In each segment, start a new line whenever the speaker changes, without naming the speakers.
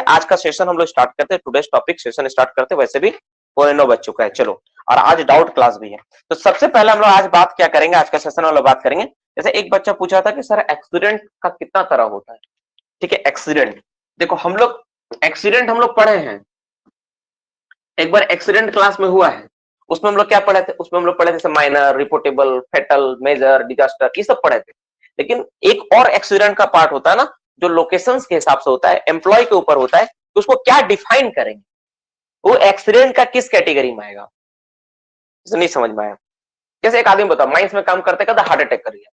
आज का सेशन हम लोग स्टार्ट करते हैं, टुडेस टॉपिक सेशन स्टार्ट करते हैं। वैसे भी 9:15 बज चुका है, चलो, और आज डाउट क्लास भी है। तो सबसे पहले हम लोग आज बात क्या करेंगे, आज का सेशन हम लोग बात करेंगे, जैसे एक बच्चा पूछा था कि सर एक्सीडेंट का कितना तरह होता है। ठीक है, एक्सीडेंट, देखो हम लोग एक्सीडेंट हम लोग पढ़े हैं, एक बार एक्सीडेंट क्लास में हुआ है, उसमें हम लोग क्या पढ़े थे, उसमें हम लोग पढ़े थे minor, reportable, fatal, major, disaster, ये सब पढ़े थे। लेकिन एक और एक्सीडेंट का पार्ट होता है ना, जो लोकेशंस के हिसाब से होता है, एम्प्लॉय के ऊपर होता है, तो उसको क्या डिफाइन करेंगे, वो एक्सीडेंट का किस कैटेगरी में आएगा, नहीं समझ में आया। जैसे एक आदमी बताओ माइंस में काम करते करते हार्ट अटैक कर गया,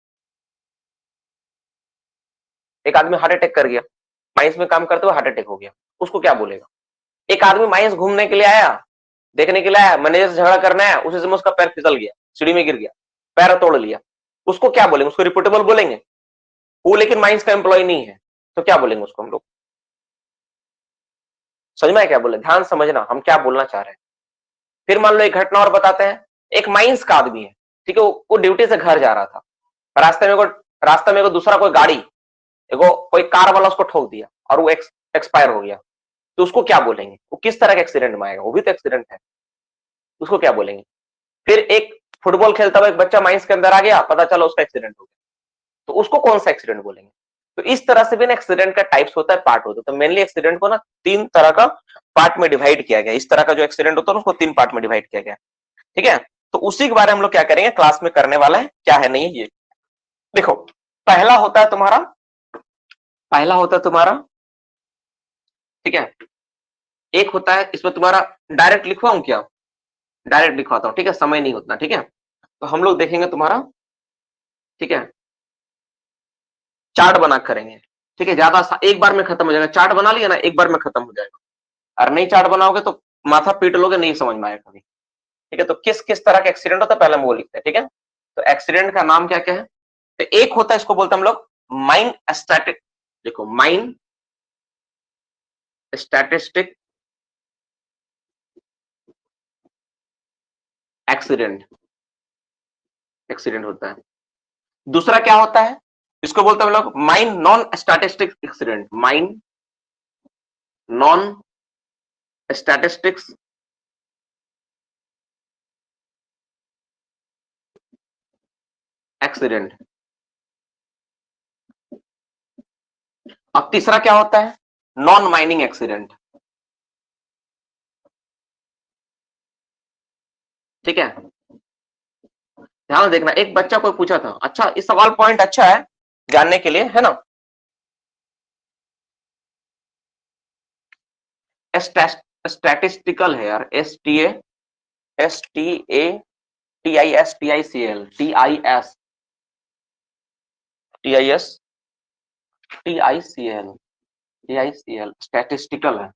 एक आदमी हार्ट अटैक कर गया, माइंस में काम करते हुए हार्ट अटैक हो गया, उसको क्या बोलेगा। एक आदमी माइंस घूमने के लिए आया, देखने के लिए आया, मैनेजर से झगड़ा करना है, उसी समय उसका पैर फिसल गया, सीढ़ी में गिर गया, पैर तोड़ लिया, उसको क्या बोलेंगे, उसको रिपोर्टेबल बोलेंगे, वो लेकिन माइंस का एम्प्लॉय नहीं है, तो क्या बोलेंगे उसको हम लोग। समझ में आया क्या बोले, ध्यान समझना हम क्या बोलना चाह रहे हैं। फिर मान लो एक घटना और बताते हैं, एक माइंस का आदमी है, ठीक है, वो ड्यूटी से घर जा रहा था, रास्ते में को दूसरा कोई गाड़ी, एगो कोई कार वाला उसको ठोक दिया और वो एक्सपायर हो गया, तो उसको क्या बोलेंगे, वो किस तरह का एक्सीडेंट में आएगा, वो भी तो एक्सीडेंट है, उसको क्या बोलेंगे। फिर एक फुटबॉल खेलता हुआ एक बच्चा माइंस के अंदर आ गया, पता चला उसका एक्सीडेंट हो गया, तो उसको कौन सा एक्सीडेंट बोलेंगे। तो इस तरह से भी ना एक्सीडेंट का टाइप्स होता है, पार्ट होता है। तो मेनली एक्सीडेंट को ना 3 तरह का पार्ट में डिवाइड किया गया, इस तरह का जो एक्सीडेंट होता है उसको 3 पार्ट में डिवाइड किया गया, ठीक है। तो उसी के बारे में हम लोग क्या करेंगे क्लास में करने वाला है, क्या है नहीं ये देखो। पहला होता है तुम्हारा, ठीक है, एक होता है, इसमें तुम्हारा डायरेक्ट लिखवाऊं क्या, डायरेक्ट लिखवाता हूं, ठीक है, समय नहीं होता, ठीक है। तो हम लोग देखेंगे तुम्हारा, ठीक है, चार्ट बना करेंगे, ठीक है, ज्यादा एक बार में खत्म हो जाएगा, चार्ट बना लिया ना एक बार में खत्म हो जाएगा, और नहीं चार्ट बनाओगे तो माथा पीट लोगे, नहीं समझ में आएगा कभी, ठीक है। तो किस किस तरह का एक्सीडेंट होता है पहले हम वो लिखते हैं, ठीक है। तो एक्सीडेंट का नाम क्या क्या है, तो एक होता है, इसको बोलते हैं हम लोग माइन स्टैटिक, देखो माइन स्टैटिस्टिक एक्सीडेंट होता है। दूसरा क्या होता है, इसको बोलते हैं हम लोग mine non statistic accident, mine non statistics accident. अब तीसरा क्या होता है, नॉन माइनिंग एक्सीडेंट, ठीक है। ध्यान देखना, एक बच्चा कोई पूछा था, अच्छा इस सवाल पॉइंट अच्छा है जानने के लिए, है ना। स्टैटिस्टिकल है यार, STATISTICL TISTICL स्टैटिस्टिकल है,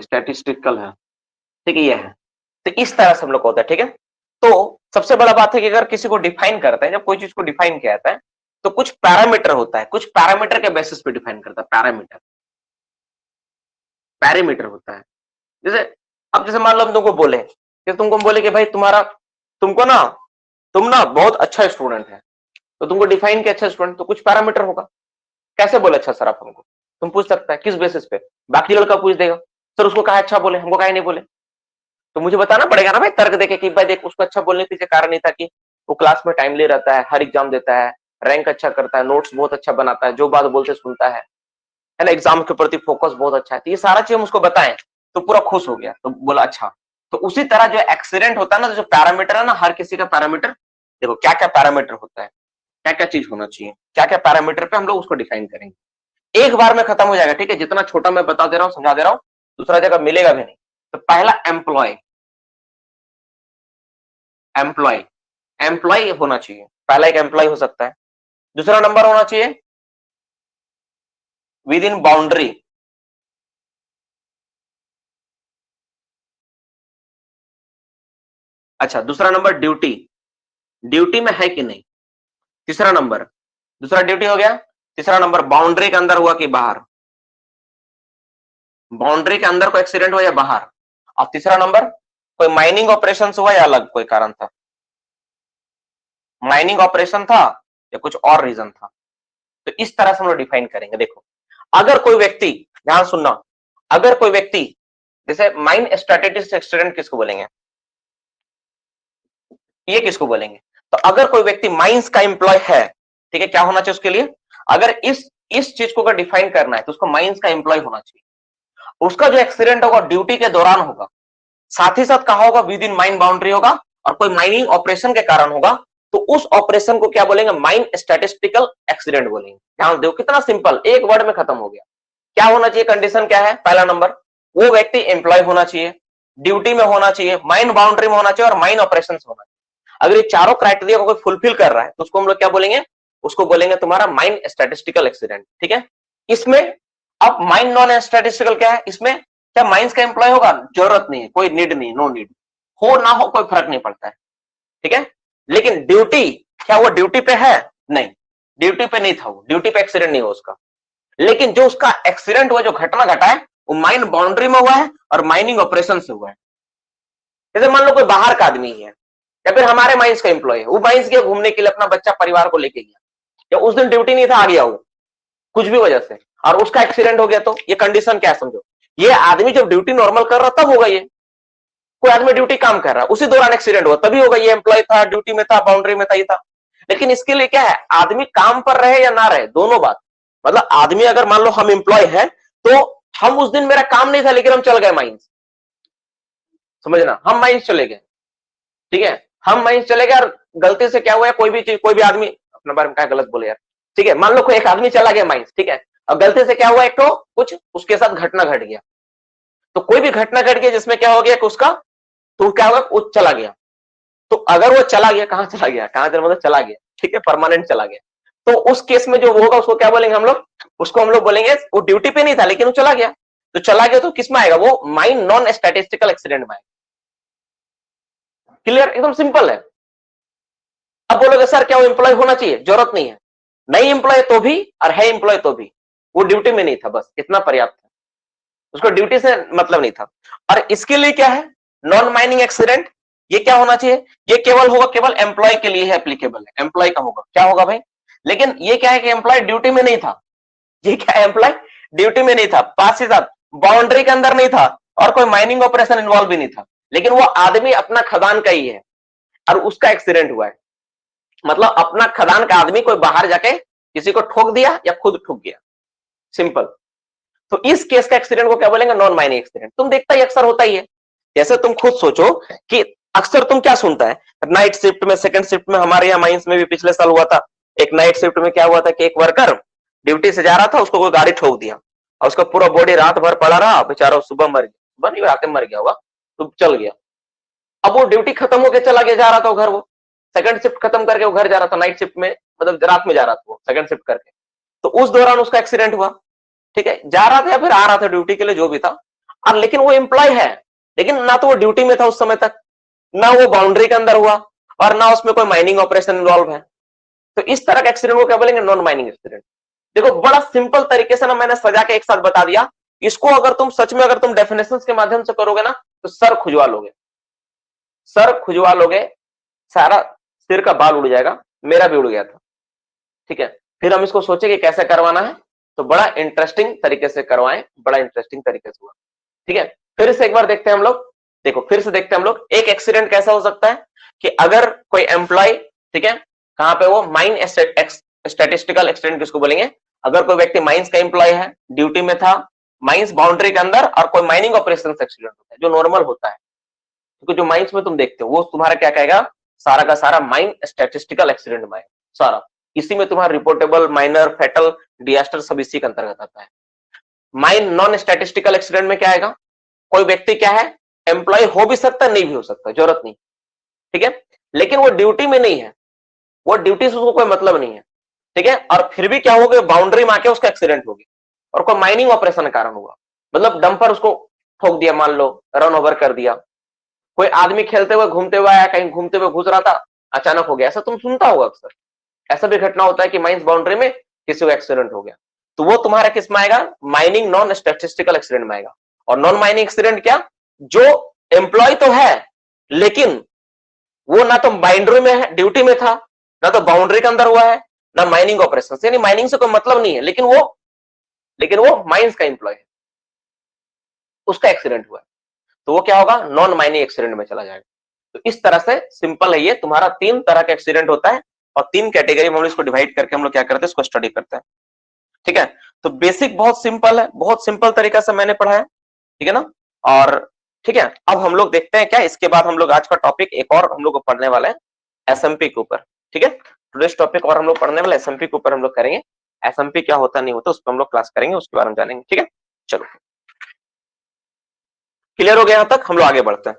स्टैटिस्टिकल है, ठीक है, ये है। तो इस तरह से हम लोग होता है, ठीक है। तो सबसे बड़ा बात है कि अगर किसी को डिफाइन करते हैं, जब कोई चीज को डिफाइन किया जाता है तो कुछ पैरामीटर होता है, कुछ पैरामीटर के बेसिस पे डिफाइन करता है, पैरामीटर होता है। जैसे अब जैसे मान लो हम तुमको बोले कि भाई तुमको ना तुम ना बहुत अच्छा स्टूडेंट है, तो तुमको डिफाइन किया अच्छा स्टूडेंट, तो कुछ पैरामीटर होगा। कैसे बोले अच्छा सर आप हमको, तुम पूछ सकता है किस बेसिस पे, बाकी लड़का पूछ देगा सर उसको कहा अच्छा बोले, हमको कहा नहीं बोले, तो मुझे बताना पड़ेगा ना भाई, तर्क देके कि भाई देख उसको अच्छा बोलने के पीछे कारण नहीं था कि वो क्लास में टाइमली रहता है, हर एग्जाम देता है, रैंक अच्छा करता है, नोट्स बहुत अच्छा बनाता है, जो बात बोलते सुनता है ना, एग्जाम के प्रति फोकस बहुत अच्छा है, तो ये सारा चीज हम उसको बताएं तो पूरा खुश हो गया, तो बोला अच्छा। तो उसी तरह जो एक्सीडेंट होता है ना, जो पैरामीटर है ना, हर किसी का पैरामीटर, देखो क्या क्या पैरामीटर होता है, क्या क्या चीज होना चाहिए, क्या क्या पैरामीटर पे हम लोग उसको डिफाइन करेंगे। एक बार में खत्म हो जाएगा, ठीक है, जितना छोटा मैं बता दे रहा हूँ, समझा दे रहा हूँ, दूसरा जगह मिलेगा भी नहीं। तो पहला एम्प्लॉय, एम्प्लॉय एम्प्लॉय होना चाहिए, पहला एक एम्प्लॉय हो सकता है। दूसरा नंबर होना चाहिए विद इन बाउंड्री, अच्छा दूसरा नंबर ड्यूटी, ड्यूटी में है कि नहीं, तीसरा नंबर, दूसरा ड्यूटी हो गया। तीसरा नंबर बाउंड्री के अंदर हुआ कि बाहर, बाउंड्री के अंदर कोई एक्सीडेंट हुआ या बाहर। और तीसरा नंबर कोई माइनिंग ऑपरेशन हुआ या अलग कोई कारण था, माइनिंग ऑपरेशन था या कुछ और रीजन था। तो इस तरह से हम लोग डिफाइन करेंगे। देखो अगर कोई व्यक्ति, ध्यान सुनना, अगर कोई व्यक्ति जैसे माइन स्टैटिस्टिक्स एक्सीडेंट किसको बोलेंगे, ये किसको बोलेंगे, तो अगर कोई व्यक्ति माइंस का एम्प्लॉय है, ठीक है, क्या होना चाहिए उसके लिए, अगर इस चीज को अगर डिफाइन करना है तो उसको माइंस का एम्प्लॉय होना चाहिए। उसका जो एक्सीडेंट होगा ड्यूटी के दौरान होगा, साथ ही साथ कहा होगा विद इन माइन बाउंड्री होगा, और कोई माइनिंग ऑपरेशन के कारण होगा, तो उस ऑपरेशन को क्या बोलेंगे, माइन स्टैटिस्टिकल एक्सीडेंट बोलेंगे। ध्यान दो, कितना सिंपल, एक वर्ड में खत्म हो गया। क्या होना चाहिए, कंडीशन क्या है, पहला नंबर, वो व्यक्ति एम्प्लॉय होना चाहिए, ड्यूटी में होना चाहिए, माइन बाउंड्री में होना चाहिए, और माइन ऑपरेशन होना चाहिए। अगर ये चारों क्राइटेरिया को कोई फुलफिल कर रहा है तो उसको हम लोग क्या बोलेंगे, उसको बोलेंगे तुम्हारा माइन स्टैटिस्टिकल एक्सीडेंट। ठीक है, इसमें अब माइन नॉन स्टैटिस्टिकल क्या है, इसमें क्या माइंस का एम्प्लॉय होगा, जरूरत नहीं है, कोई नीड नहीं, नो नीड, हो ना हो कोई फर्क नहीं पड़ता है। ठीक है, लेकिन ड्यूटी, क्या वो ड्यूटी पे है, नहीं, ड्यूटी पे नहीं था, वो ड्यूटी पे एक्सीडेंट नहीं हुआ उसका, लेकिन जो उसका एक्सीडेंट हुआ, जो घटना घटा है, वो माइन बाउंड्री में हुआ है और माइनिंग ऑपरेशन से हुआ है। जैसे मान लो कोई बाहर का आदमी है, या फिर हमारे माइंस का एम्प्लॉय है, वो माइंस गया घूमने के लिए, अपना बच्चा परिवार को लेके गया, या उस दिन ड्यूटी नहीं था, आ गया वो कुछ भी वजह से, और उसका एक्सीडेंट हो गया, तो ये कंडीशन क्या है समझो, ये आदमी जब ड्यूटी नॉर्मल कर रहा तब होगा, ये कोई आदमी ड्यूटी काम कर रहा है, उसी दौरान एक्सीडेंट हुआ तभी होगा, ये एम्प्लॉय था, ड्यूटी में था, बाउंड्री में था, ये था। लेकिन इसके लिए क्या है, आदमी काम पर रहे या ना रहे, दोनों बात, मतलब आदमी अगर मान लो हम एम्प्लॉय है, तो हम उस दिन मेरा काम नहीं था लेकिन हम चल गए माइंस, समझना, हम माइंस चले गए, ठीक है, हम माइंस चले गए, और गलती से क्या हुआ है, कोई भी चीज, कोई भी आदमी, अपने बारे में क्या गलत बोले यार, ठीक है, मान लो कोई एक आदमी चला गया माइंस, ठीक है, अब गलती से क्या हुआ, एक तो कुछ उसके साथ घटना घट गया, तो कोई भी घटना घट गया जिसमें क्या हो गया कि उसका, तो क्या होगा, वो चला गया, तो अगर वो चला गया, कहां चला गया, कहां चला, मतलब चला गया, ठीक है, परमानेंट चला गया, तो उस केस में जो वो होगा उसको क्या बोलेंगे हम लोग, उसको हम लोग बोलेंगे वो ड्यूटी पे नहीं था लेकिन वो चला गया, तो चला गया तो किस में आएगा, वो माइन नॉन स्टैटिस्टिकल एक्सीडेंट में आएगा। क्लियर, एकदम सिंपल है। अब बोलोगे सर क्या वो एम्प्लॉय होना चाहिए, जरूरत नहीं है, नहीं एम्प्लॉय तो भी और है एम्प्लॉय तो भी, वो ड्यूटी में नहीं था, बस इतना पर्याप्त है, उसको ड्यूटी से मतलब नहीं था। और इसके लिए क्या है, नॉन माइनिंग एक्सीडेंट, ये क्या होना चाहिए, ये केवल होगा, केवल एम्प्लॉय के लिए है, एप्लीकेबल है, एम्प्लॉय का होगा, क्या होगा भाई, लेकिन ये क्या है कि एम्प्लॉय ड्यूटी में नहीं था, ये क्या है, एम्प्लॉय ड्यूटी में नहीं था, पास ही साथ बाउंड्री के अंदर नहीं था, और कोई माइनिंग ऑपरेशन इन्वॉल्व भी नहीं था, लेकिन वो आदमी अपना खदान का ही है और उसका एक्सीडेंट हुआ है, मतलब अपना खदान का आदमी कोई बाहर जाके किसी को ठोक दिया या खुद ठुक गया, सिंपल। तो इस केस का एक्सीडेंट को क्या बोलेंगे, नॉन माइनिंग एक्सीडेंट। तुम देखता ही अक्सर होता ही है, जैसे तुम खुद सोचो कि अक्सर तुम क्या सुनता है, नाइट शिफ्ट में, सेकंड शिफ्ट में, हमारे यहाँ माइंस में भी पिछले साल हुआ था, एक नाइट शिफ्ट में क्या हुआ था कि एक वर्कर ड्यूटी से जा रहा था, उसको कोई गाड़ी ठोक दिया और उसका पूरा बॉडी रात भर पड़ा रहा, बेचारा सुबह मर गया, सुबह नहीं रात में मर गया होगा, तो चल गया। अब वो ड्यूटी खत्म होकर चला गया, जा रहा था घर, वो सेकंड शिफ्ट खत्म करके वो घर जा रहा था, नाइट शिफ्ट में, मतलब रात में जा रहा था वो सेकंड शिफ्ट करके, तो उस दौरान उसका एक्सीडेंट हुआ, ठीक है, जा रहा था या फिर आ रहा था ड्यूटी के लिए, जो भी था, और लेकिन वो एम्प्लॉय है, लेकिन ना तो वो ड्यूटी में था उस समय तक, ना वो बाउंड्री के अंदर हुआ, और ना उसमें कोई माइनिंग ऑपरेशन इन्वॉल्व है, तो इस तरह का एक्सीडेंट को क्या बोलेंगे, नॉन माइनिंग एक्सीडेंट। देखो बड़ा सिंपल तरीके से ना मैंने सजा के एक साथ बता दिया, इसको अगर तुम सच में, अगर तुम डेफिनेशन के माध्यम से करोगे ना, तो सर खुजवा लोगे, सर खुजवा लोगे, सारा सिर का बाल उड़ जाएगा, मेरा भी उड़ गया था, ठीक है। फिर हम इसको सोचे कि कैसे करवाना है, तो बड़ा इंटरेस्टिंग तरीके से करवाएं, बड़ा इंटरेस्टिंग तरीके से हुआ, ठीक है। फिर से एक बार देखते हैं हम लोग, देखो फिर से देखते हैं हम लोग, एक एक्सीडेंट कैसा हो सकता है कि अगर कोई एम्प्लॉय, ठीक है, कहां पे, वो माइन स्टैटिस्टिकल एक्सीडेंट किसको बोलेंगे, अगर कोई व्यक्ति माइंस का एम्प्लॉय है, ड्यूटी में था, माइंस बाउंड्री के अंदर, और कोई माइनिंग ऑपरेशन एक्सीडेंट होता है जो नॉर्मल होता है, क्योंकि जो माइंस में तुम देखते हो वो तुम्हारा क्या कहेगा, सारा का सारा माइन स्टैटिस्टिकल एक्सीडेंट में सारा, इसी में तुम्हारा रिपोर्टेबल, माइनर, फेटल, डिजास्टर सब इसी के अंतर्गत आता है। माइन नॉन स्टैटिस्टिकल एक्सीडेंट में क्या आएगा, कोई व्यक्ति क्या है, एम्प्लॉय हो भी सकता है, नहीं भी हो सकता, जरूरत नहीं, ठीक है, लेकिन वो ड्यूटी में नहीं है, वो ड्यूटी से उसको कोई मतलब नहीं है, ठीक है, और फिर भी क्या हो गया, बाउंड्री में आके उसका एक्सीडेंट हो गया, और कोई माइनिंग ऑपरेशन के कारण हुआ, मतलब डंपर उसको ठोक दिया, मान लो रन ओवर कर दिया, कोई आदमी खेलते हुए घूमते हुए आया, कहीं घूमते हुए घुस रहा था, अचानक हो गया, ऐसा तुम सुनता होगा अक्सर, ऐसा भी घटना होता है कि माइंस बाउंड्री में किसी को एक्सीडेंट हो गया, तो वो तुम्हारा किस में आएगा, माइनिंग नॉन स्टैटिस्टिकल एक्सीडेंट में आएगा। और नॉन माइनिंग एक्सीडेंट क्या, जो एम्प्लॉय तो है लेकिन वो ना तो बाउंड्री में है, ड्यूटी में था, ना तो बाउंड्री के अंदर हुआ है, ना माइनिंग ऑपरेशन, यानी माइनिंग से कोई मतलब नहीं है, लेकिन वो माइंस का एम्प्लॉय है, उसका एक्सीडेंट हुआ है, तो वो क्या होगा, नॉन माइनिंग एक्सीडेंट में चला जाएगा। तो इस तरह से सिंपल है ये, तुम्हारा 3 तरह का एक्सीडेंट होता है और 3 कैटेगरी में हम इसको डिवाइड करके हम लोग क्या करते हैं, इसको स्टडी करते हैं। ठीक है, तो बेसिक बहुत सिंपल है, बहुत सिंपल तरीका से मैंने पढ़ा है, ठीक है ना। और ठीक है, अब हम लोग देखते हैं क्या, इसके बाद हम लोग आज का टॉपिक एक और हम लोग पढ़ने वाले हैं एसएमपी के ऊपर। ठीक है, टुडेस टॉपिक और हम लोग पढ़ने वाले एसएमपी के ऊपर हम लोग करेंगे। एसएमपी क्या होता नहीं होता उस पर हम लोग क्लास करेंगे, उसके बारे में जानेंगे। ठीक है, चलो क्लियर हो गया, यहां तक हम लोग आगे बढ़ते हैं।